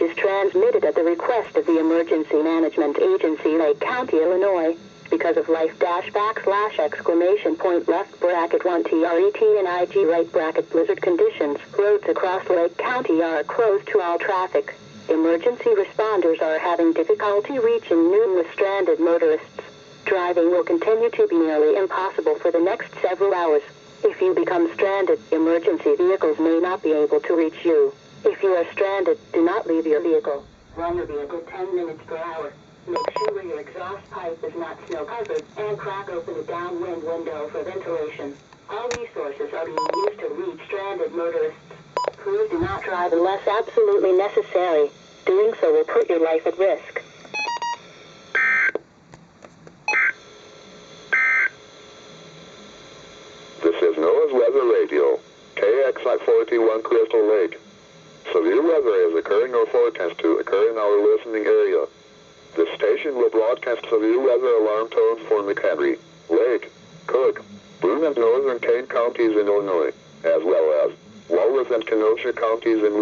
is transmitted at the request of the Emergency Management Agency, Lake County, Illinois. Because of life dash backslash exclamation point left bracket 1 TRET and IG right bracket blizzard conditions, roads across Lake County are closed to all traffic. Emergency responders are having difficulty reaching numerous stranded motorists. Driving will continue to be nearly impossible for the next several hours. If you become stranded, emergency vehicles may not be able to reach you. If you are stranded, do not leave your vehicle. Run your vehicle 10 minutes per hour. Make sure your exhaust pipe is not snow-covered, and crack open the downwind window for ventilation. All resources are being used to reach stranded motorists. Please do not drive unless absolutely necessary. Doing so will put your life at risk. This is NOAA's Weather Radio, KXI 41 Crystal Lake. Severe weather is occurring or forecast to occur in our listening area. This station will broadcast severe weather alarm tones for McHenry, Lake, Cook, Boone and northern Kane counties in Illinois, as well as Walworth and Kenosha counties in Wisconsin.